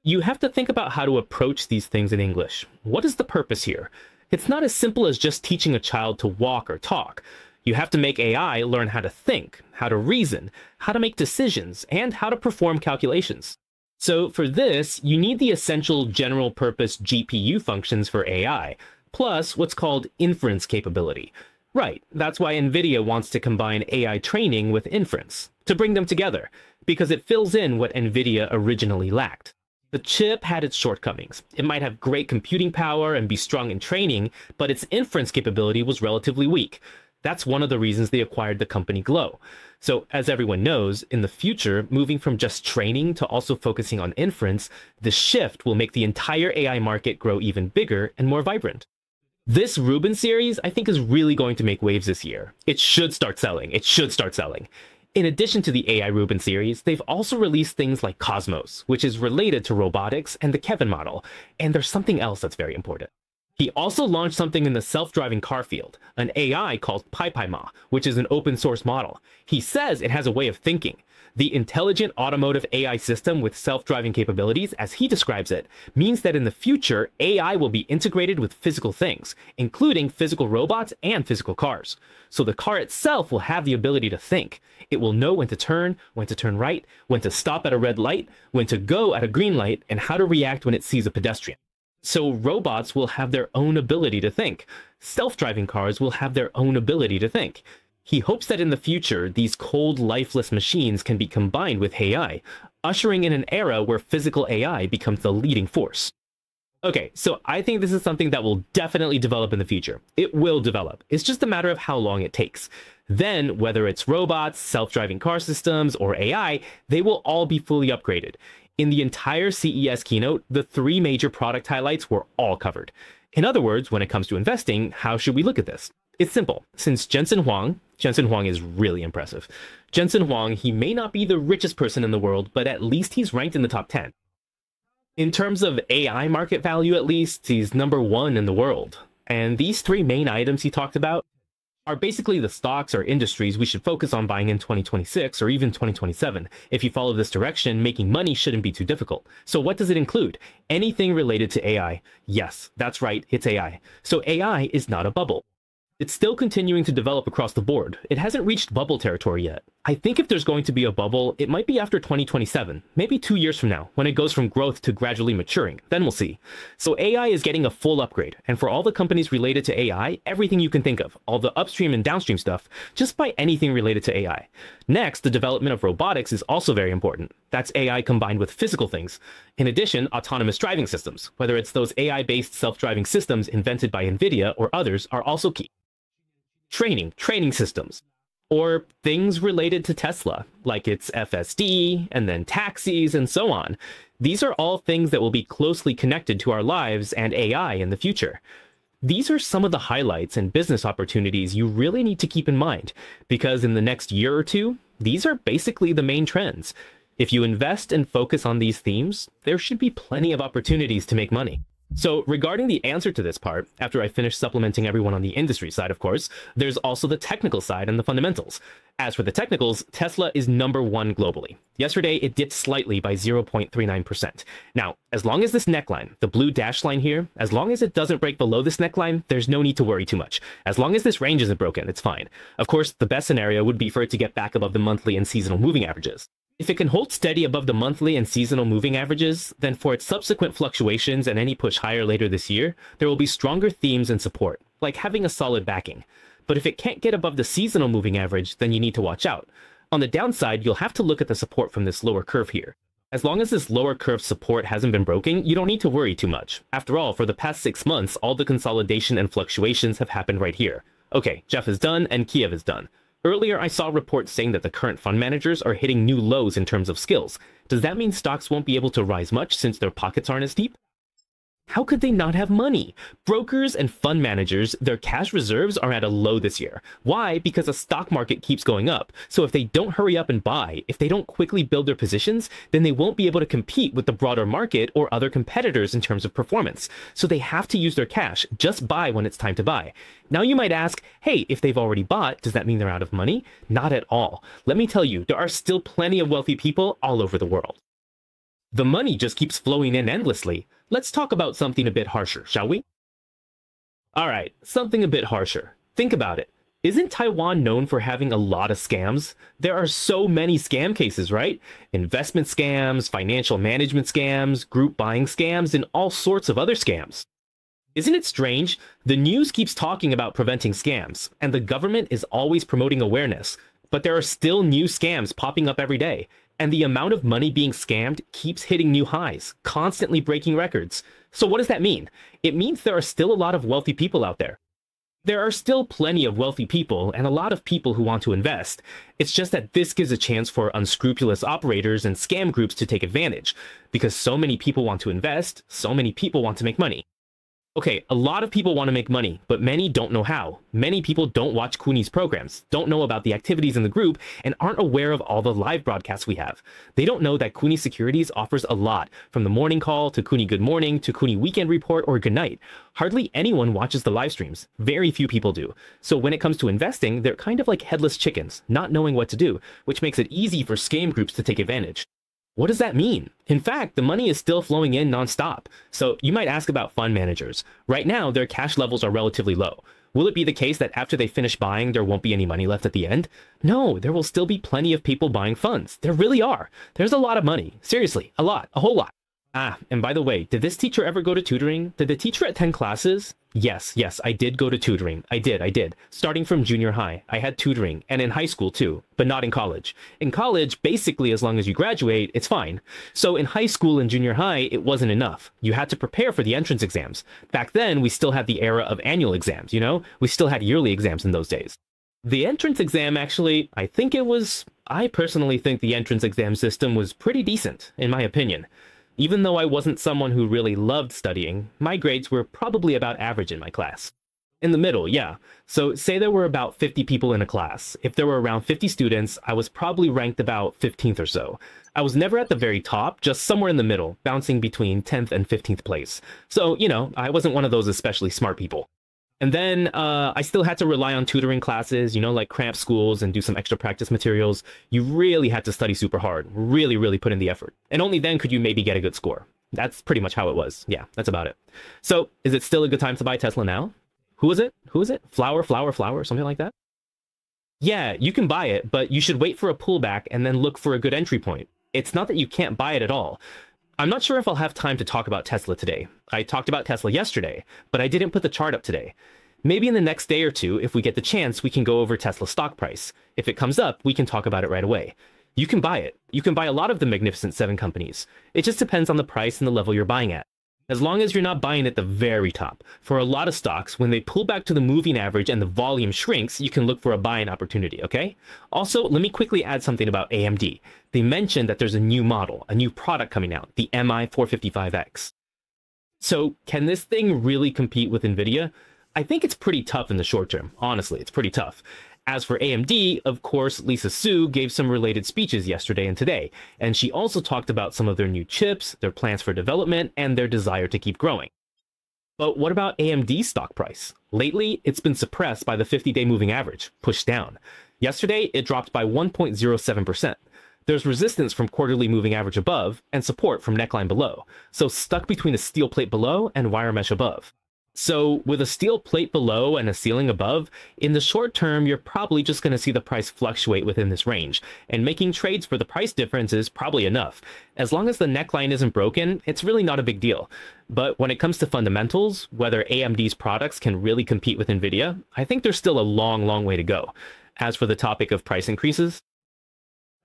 You have to think about how to approach these things in English. What is the purpose here? It's not as simple as just teaching a child to walk or talk. You have to make AI learn how to think, how to reason, how to make decisions, and how to perform calculations. So for this, you need the essential general purpose GPU functions for AI, plus what's called inference capability. Right, that's why NVIDIA wants to combine AI training with inference, to bring them together, because it fills in what NVIDIA originally lacked. The chip had its shortcomings. It might have great computing power and be strong in training, but its inference capability was relatively weak. That's one of the reasons they acquired the company Glow. So as everyone knows, in the future, moving from just training to also focusing on inference, the shift will make the entire AI market grow even bigger and more vibrant. This Rubin series, I think, is really going to make waves this year. It should start selling. It should start selling. In addition to the AI Rubin series, they've also released things like Cosmos, which is related to robotics and the Kevin model. And there's something else that's very important. He also launched something in the self-driving car field, an AI called PaiPaiMa, which is an open source model. He says it has a way of thinking. The intelligent automotive AI system with self-driving capabilities, as he describes it, means that in the future, AI will be integrated with physical things, including physical robots and physical cars. So the car itself will have the ability to think. It will know when to turn right, when to stop at a red light, when to go at a green light, and how to react when it sees a pedestrian. So robots will have their own ability to think. Self-driving cars will have their own ability to think. He hopes that in the future, these cold, lifeless machines can be combined with AI, ushering in an era where physical AI becomes the leading force. Okay, so I think this is something that will definitely develop in the future. It will develop. It's just a matter of how long it takes. Then, whether it's robots, self-driving car systems, or AI, they will all be fully upgraded. In the entire CES keynote, the 3 major product highlights were all covered. In other words, when it comes to investing, how should we look at this? It's simple. Since Jensen Huang is really impressive. Jensen Huang, he may not be the richest person in the world, but at least he's ranked in the top 10. In terms of AI market value, at least, he's number 1 in the world. And these 3 main items he talked about are basically the stocks or industries we should focus on buying in 2026 or even 2027. If you follow this direction, making money shouldn't be too difficult. So what does it include? Anything related to AI. Yes, that's right, it's AI. So AI is not a bubble. It's still continuing to develop across the board. It hasn't reached bubble territory yet. I think if there's going to be a bubble, it might be after 2027, maybe 2 years from now, when it goes from growth to gradually maturing. Then we'll see. So AI is getting a full upgrade, and for all the companies related to AI, everything you can think of, all the upstream and downstream stuff, just buy anything related to AI. Next, the development of robotics is also very important. That's AI combined with physical things. In addition, autonomous driving systems, whether it's those AI-based self-driving systems invented by NVIDIA or others, are also key. Training systems, or things related to Tesla, like its FSD, and then taxis, and so on. These are all things that will be closely connected to our lives and AI in the future. These are some of the highlights and business opportunities you really need to keep in mind, because in the next year or two, these are basically the main trends. If you invest and focus on these themes, there should be plenty of opportunities to make money. So regarding the answer to this part, after I finish supplementing everyone on the industry side, of course, there's also the technical side and the fundamentals. As for the technicals, Tesla is #1 globally. Yesterday, it dipped slightly by 0.39%. Now, as long as this neckline, the blue dashed line here, as long as it doesn't break below this neckline, there's no need to worry too much. As long as this range isn't broken, it's fine. Of course, the best scenario would be for it to get back above the monthly and seasonal moving averages. If it can hold steady above the monthly and seasonal moving averages, then for its subsequent fluctuations and any push higher later this year, there will be stronger themes and support, like having a solid backing. But if it can't get above the seasonal moving average, then you need to watch out. On the downside, you'll have to look at the support from this lower curve here. As long as this lower curve support hasn't been broken, you don't need to worry too much. After all, for the past 6 months, all the consolidation and fluctuations have happened right here. Okay, Jeff is done and Kiev is done. Earlier, I saw reports saying that the current fund managers are hitting new lows in terms of skills. Does that mean stocks won't be able to rise much since their pockets aren't as deep? How could they not have money? Brokers and fund managers, their cash reserves are at a low this year. Why? Because the stock market keeps going up. So if they don't hurry up and buy, if they don't quickly build their positions, then they won't be able to compete with the broader market or other competitors in terms of performance. So they have to use their cash, just buy when it's time to buy. Now you might ask, hey, if they've already bought, does that mean they're out of money? Not at all. Let me tell you, there are still plenty of wealthy people all over the world. The money just keeps flowing in endlessly. Let's talk about something a bit harsher, shall we? All right, something a bit harsher. Think about it. Isn't Taiwan known for having a lot of scams? There are so many scam cases, right? Investment scams, financial management scams, group buying scams, and all sorts of other scams. Isn't it strange? The news keeps talking about preventing scams, and the government is always promoting awareness, but there are still new scams popping up every day. And the amount of money being scammed keeps hitting new highs, constantly breaking records. So what does that mean? It means there are still a lot of wealthy people out there. There are still plenty of wealthy people and a lot of people who want to invest. It's just that this gives a chance for unscrupulous operators and scam groups to take advantage. Because so many people want to invest, so many people want to make money. Okay, a lot of people want to make money, but many don't know how. Many people don't watch Kuni's programs, don't know about the activities in the group, and aren't aware of all the live broadcasts we have. They don't know that Kuni Securities offers a lot, from the morning call to Kuni Good Morning to Kuni Weekend Report or Good Night. Hardly anyone watches the live streams. Very few people do. So when it comes to investing, they're kind of like headless chickens, not knowing what to do, which makes it easy for scam groups to take advantage. What does that mean? In fact, the money is still flowing in nonstop. So you might ask about fund managers. Right now, their cash levels are relatively low. Will it be the case that after they finish buying, there won't be any money left at the end? No, there will still be plenty of people buying funds. There really are. There's a lot of money. Seriously, a lot, a whole lot. Ah, and by the way, did this teacher ever go to tutoring? Did the teacher attend classes? Yes, I did go to tutoring. I did. Starting from junior high, I had tutoring, and in high school too, but not in college. In college, basically as long as you graduate, it's fine. So in high school and junior high, it wasn't enough. You had to prepare for the entrance exams. Back then, we still had the era of annual exams, you know? We still had yearly exams in those days. The entrance exam, actually, I personally think the entrance exam system was pretty decent, in my opinion. Even though I wasn't someone who really loved studying, my grades were probably about average in my class. In the middle, yeah. So say there were about 50 people in a class. If there were around 50 students, I was probably ranked about 15th or so. I was never at the very top, just somewhere in the middle, bouncing between 10th and 15th place. So, you know, I wasn't one of those especially smart people. And then I still had to rely on tutoring classes, you know, like cramp schools and do some extra practice materials. You really had to study super hard, really put in the effort. And only then could you maybe get a good score. That's pretty much how it was. Yeah, that's about it. So is it still a good time to buy Tesla now? Who is it? Flower, something like that? Yeah, you can buy it, but you should wait for a pullback and then look for a good entry point. It's not that you can't buy it at all. I'm not sure if I'll have time to talk about Tesla today. I talked about Tesla yesterday, but I didn't put the chart up today. Maybe in the next day or two, if we get the chance, we can go over Tesla's stock price. If it comes up, we can talk about it right away. You can buy it. You can buy a lot of the Magnificent Seven companies. It just depends on the price and the level you're buying at. As long as you're not buying at the very top. For a lot of stocks, when they pull back to the moving average and the volume shrinks, you can look for a buying opportunity, okay? Also, let me quickly add something about AMD. They mentioned that there's a new model, a new product coming out, the MI455X. So, can this thing really compete with NVIDIA? I think it's pretty tough in the short term. Honestly, it's pretty tough. As for AMD, of course, Lisa Su gave some related speeches yesterday and today, and she also talked about some of their new chips, their plans for development, and their desire to keep growing. But what about AMD's stock price? Lately, it's been suppressed by the 50-day moving average, pushed down. Yesterday, it dropped by 1.07%. There's resistance from quarterly moving average above and support from neckline below, so stuck between a steel plate below and wire mesh above. So with a steel plate below and a ceiling above, in the short term, you're probably just going to see the price fluctuate within this range, and making trades for the price difference is probably enough. As long as the neckline isn't broken, it's really not a big deal. But when it comes to fundamentals, whether AMD's products can really compete with NVIDIA, I think there's still a long way to go. As for the topic of price increases,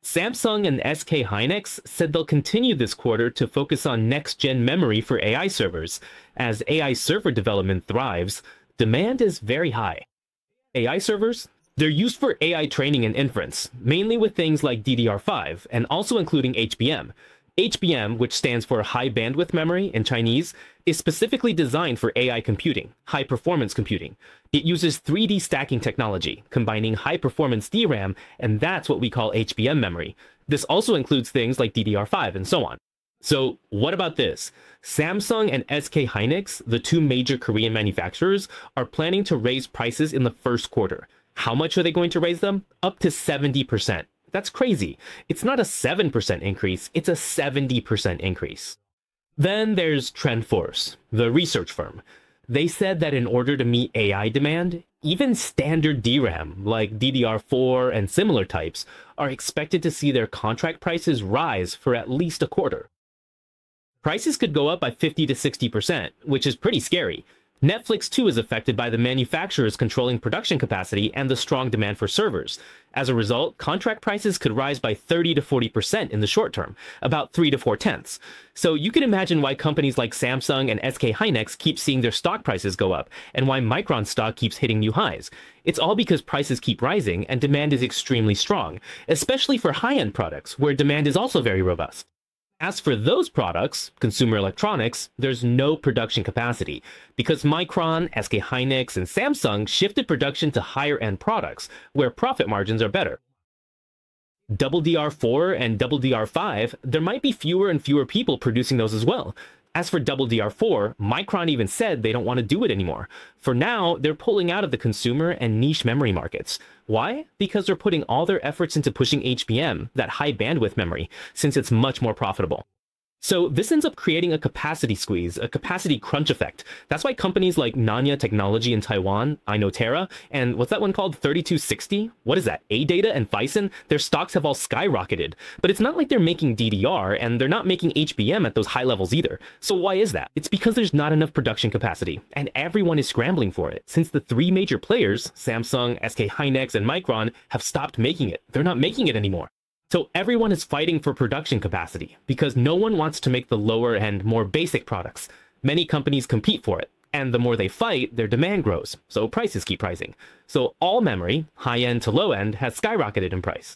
Samsung and SK Hynix said they'll continue this quarter to focus on next-gen memory for AI servers. As AI server development thrives, demand is very high. AI servers? They're used for AI training and inference, mainly with things like DDR5, and also including HBM. HBM, which stands for High Bandwidth Memory in Chinese, is specifically designed for AI computing, high-performance computing. It uses 3D stacking technology, combining high-performance DRAM, and that's what we call HBM memory. This also includes things like DDR5 and so on. So what about this? Samsung and SK Hynix, the two major Korean manufacturers, are planning to raise prices in the first quarter. How much are they going to raise them? Up to 70%. That's crazy. It's not a 7% increase, it's a 70% increase. Then there's TrendForce, the research firm. They said that in order to meet AI demand, even standard DRAM, like DDR4 and similar types, are expected to see their contract prices rise for at least a quarter. Prices could go up by 50 to 60%, which is pretty scary. Netflix too is affected by the manufacturers controlling production capacity and the strong demand for servers. As a result, contract prices could rise by 30 to 40% in the short term, about 3 to 4 tenths. So you can imagine why companies like Samsung and SK Hynix keep seeing their stock prices go up, and why Micron stock keeps hitting new highs. It's all because prices keep rising and demand is extremely strong, especially for high-end products, where demand is also very robust. As for those products, consumer electronics, there's no production capacity because Micron, SK Hynix, and Samsung shifted production to higher-end products where profit margins are better. DDR4 and DDR5, there might be fewer and fewer people producing those as well. As for DDR4, Micron even said they don't want to do it anymore. For now, they're pulling out of the consumer and niche memory markets. Why? Because they're putting all their efforts into pushing HBM, that high bandwidth memory, since it's much more profitable. So this ends up creating a capacity squeeze, a capacity crunch effect. That's why companies like Nanya Technology in Taiwan, Inotera, and what's that one called, 3260? What is that, AData and Phison? Their stocks have all skyrocketed. But it's not like they're making DDR, and they're not making HBM at those high levels either. So why is that? It's because there's not enough production capacity, and everyone is scrambling for it, since the three major players, Samsung, SK Hynix, and Micron, have stopped making it. They're not making it anymore. So everyone is fighting for production capacity because no one wants to make the lower and more basic products. Many companies compete for it, and the more they fight, their demand grows, so prices keep rising. So all memory, high-end to low-end, has skyrocketed in price.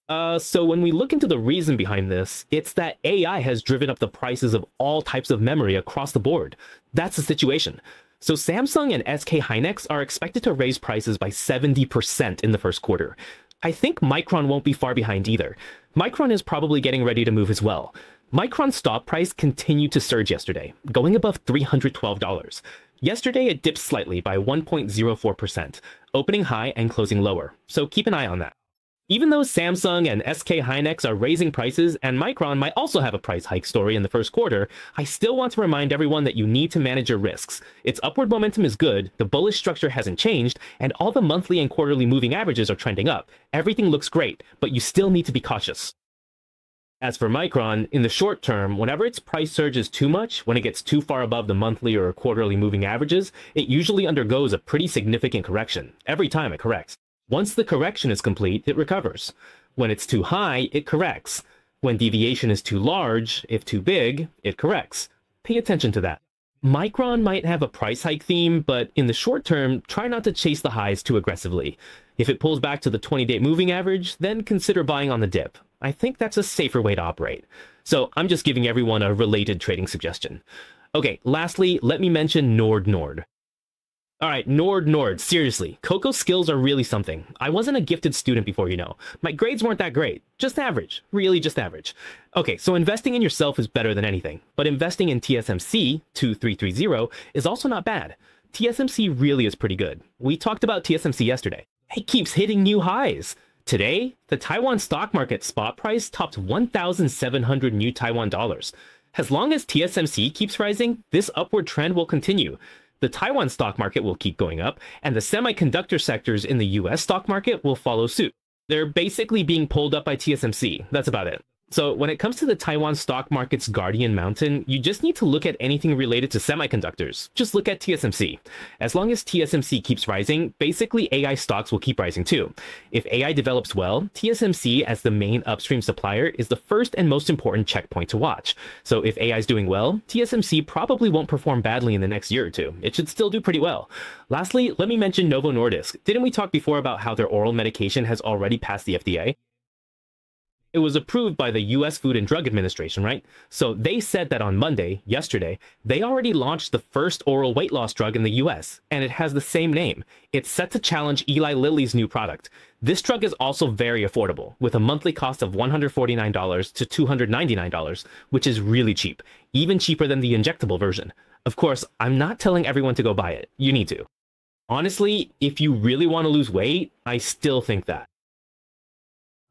So when we look into the reason behind this, it's that AI has driven up the prices of all types of memory across the board. That's the situation. So Samsung and SK Hynix are expected to raise prices by 70% in the first quarter. I think Micron won't be far behind either. Micron is probably getting ready to move as well. Micron's stock price continued to surge yesterday, going above $312. Yesterday, it dipped slightly by 1.04%, opening high and closing lower, so keep an eye on that. Even though Samsung and SK Hynix are raising prices and Micron might also have a price hike story in the first quarter, I still want to remind everyone that you need to manage your risks. Its upward momentum is good, the bullish structure hasn't changed, and all the monthly and quarterly moving averages are trending up. Everything looks great, but you still need to be cautious. As for Micron, in the short term, whenever its price surge is too much, when it gets too far above the monthly or quarterly moving averages, it usually undergoes a pretty significant correction, every time it corrects. Once the correction is complete, it recovers. When it's too high, it corrects. When deviation is too large, if too big, it corrects. Pay attention to that. Micron might have a price hike theme, but in the short term, try not to chase the highs too aggressively. If it pulls back to the 20-day moving average, then consider buying on the dip. I think that's a safer way to operate. So I'm just giving everyone a related trading suggestion. Okay, lastly, let me mention Nord. All right, Nord, seriously, Coco's skills are really something. I wasn't a gifted student before, you know. My grades weren't that great. Just average. Really just average. Okay, so investing in yourself is better than anything. But investing in TSMC, 2330, is also not bad. TSMC really is pretty good. We talked about TSMC yesterday. It keeps hitting new highs. Today, the Taiwan stock market spot price topped 1,700 new Taiwan dollars. As long as TSMC keeps rising, this upward trend will continue. The Taiwan stock market will keep going up, and the semiconductor sectors in the US stock market will follow suit. They're basically being pulled up by TSMC. That's about it. So when it comes to the Taiwan stock market's guardian mountain, you just need to look at anything related to semiconductors. Just look at TSMC. As long as TSMC keeps rising, basically AI stocks will keep rising too. If AI develops well, TSMC as the main upstream supplier is the first and most important checkpoint to watch. So if AI is doing well, TSMC probably won't perform badly in the next year or two. It should still do pretty well. Lastly, let me mention Novo Nordisk. Didn't we talk before about how their oral medication has already passed the FDA? It was approved by the US Food and Drug Administration, right? So they said that on Monday, yesterday, they already launched the first oral weight loss drug in the US, and it has the same name. It's set to challenge Eli Lilly's new product. This drug is also very affordable, with a monthly cost of $149 to $299, which is really cheap, even cheaper than the injectable version. Of course, I'm not telling everyone to go buy it. You need to. Honestly, if you really want to lose weight, I still think that.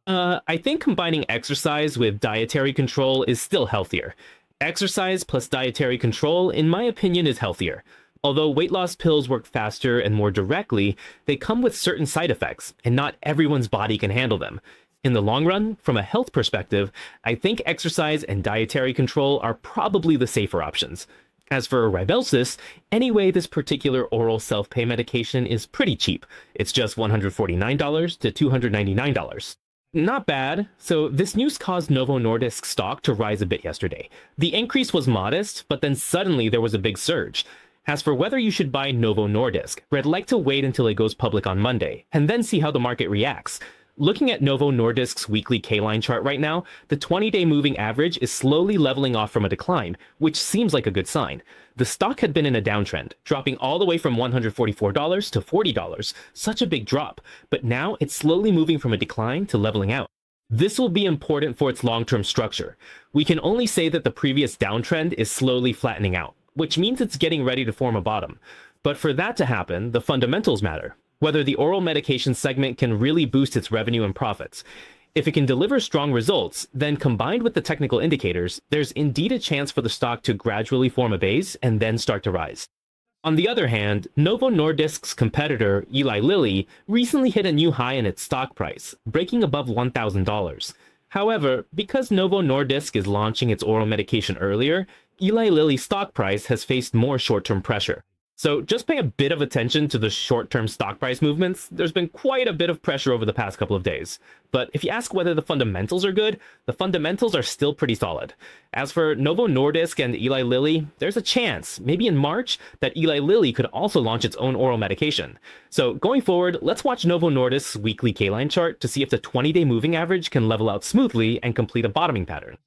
I think combining exercise with dietary control is still healthier. Exercise plus dietary control, in my opinion, is healthier. Although weight loss pills work faster and more directly, they come with certain side effects, and not everyone's body can handle them. In the long run, from a health perspective, I think exercise and dietary control are probably the safer options. As for Rybelsus, anyway, this particular oral self-pay medication is pretty cheap. It's just $149 to $299. Not bad. So this news caused Novo Nordisk stock to rise a bit yesterday. The increase was modest, but then suddenly there was a big surge. As for whether you should buy Novo Nordisk, I'd like to wait until it goes public on Monday, and then see how the market reacts. Looking at Novo Nordisk's weekly K-line chart right now, the 20-day moving average is slowly leveling off from a decline, which seems like a good sign. The stock had been in a downtrend, dropping all the way from $144 to $40, such a big drop, but now it's slowly moving from a decline to leveling out. This will be important for its long-term structure. We can only say that the previous downtrend is slowly flattening out, which means it's getting ready to form a bottom. But for that to happen, the fundamentals matter. Whether the oral medication segment can really boost its revenue and profits. If it can deliver strong results, then combined with the technical indicators, there's indeed a chance for the stock to gradually form a base and then start to rise. On the other hand, Novo Nordisk's competitor, Eli Lilly, recently hit a new high in its stock price, breaking above $1,000. However, because Novo Nordisk is launching its oral medication earlier, Eli Lilly's stock price has faced more short-term pressure. So just pay a bit of attention to the short-term stock price movements. There's been quite a bit of pressure over the past couple of days. But if you ask whether the fundamentals are good, the fundamentals are still pretty solid. As for Novo Nordisk and Eli Lilly, there's a chance, maybe in March, that Eli Lilly could also launch its own oral medication. So going forward, let's watch Novo Nordisk's weekly K-line chart to see if the 20-day moving average can level out smoothly and complete a bottoming pattern.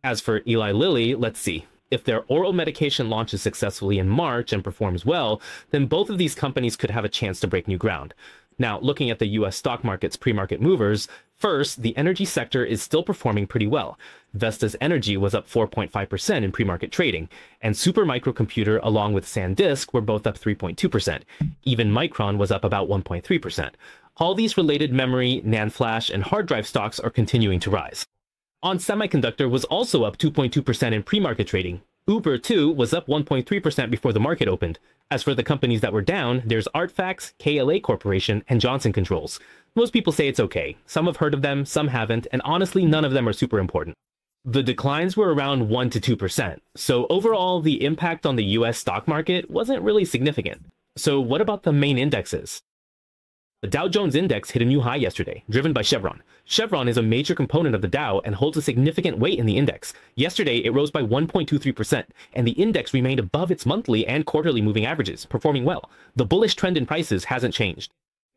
As for Eli Lilly, let's see. If their oral medication launches successfully in March and performs well, then both of these companies could have a chance to break new ground. Now, looking at the US stock market's pre-market movers, first, the energy sector is still performing pretty well. Vestas Energy was up 4.5% in pre-market trading, and Supermicro along with SanDisk were both up 3.2%. Even Micron was up about 1.3%. All these related memory, NAND flash, and hard drive stocks are continuing to rise. On Semiconductor was also up 2.2% in pre-market trading. Uber, too, was up 1.3% before the market opened. As for the companies that were down, there's Artfax, KLA Corporation, and Johnson Controls. Most people say it's okay. Some have heard of them, some haven't, and honestly, none of them are super important. The declines were around 1 to 2%, so overall, the impact on the US stock market wasn't really significant. So what about the main indexes? The Dow Jones Index hit a new high yesterday, driven by Chevron. Chevron is a major component of the Dow and holds a significant weight in the index. Yesterday, it rose by 1.23%, and the index remained above its monthly and quarterly moving averages, performing well. The bullish trend in prices hasn't changed.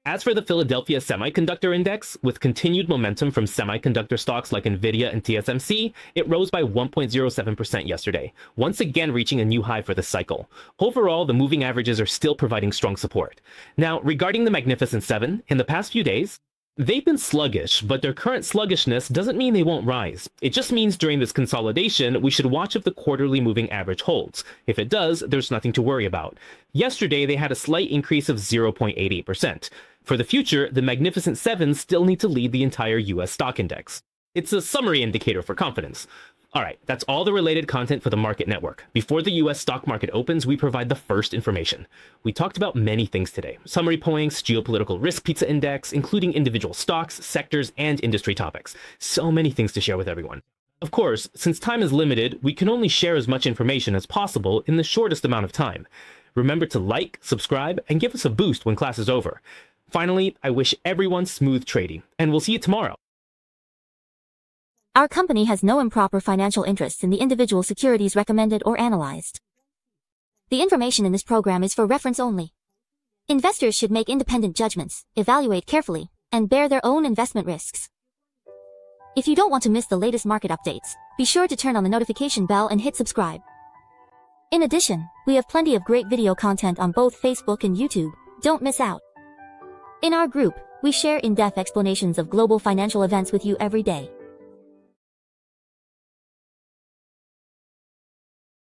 As for the Philadelphia Semiconductor Index, with continued momentum from semiconductor stocks like Nvidia and TSMC, it rose by 1.07% yesterday, once again reaching a new high for the cycle. Overall, the moving averages are still providing strong support. Now, regarding the Magnificent Seven, in the past few days, they've been sluggish, but their current sluggishness doesn't mean they won't rise. It just means during this consolidation, we should watch if the quarterly moving average holds. If it does, there's nothing to worry about. Yesterday, they had a slight increase of 0.88%. For the future, the Magnificent Seven still need to lead the entire US stock index. It's a summary indicator for confidence. Alright, that's all the related content for the Market Network. Before the US stock market opens, we provide the first information. We talked about many things today. Summary points, geopolitical risk pizza index, including individual stocks, sectors, and industry topics. So many things to share with everyone. Of course, since time is limited, we can only share as much information as possible in the shortest amount of time. Remember to like, subscribe, and give us a boost when class is over. Finally, I wish everyone smooth trading, and we'll see you tomorrow.
Our company has no improper financial interests in the individual securities recommended or analyzed. The information in this program is for reference only. Investors should make independent judgments, evaluate carefully, and bear their own investment risks. If you don't want to miss the latest market updates, be sure to turn on the notification bell and hit subscribe. In addition, we have plenty of great video content on both Facebook and YouTube. Don't miss out. In our group, we share in-depth explanations of global financial events with you every day.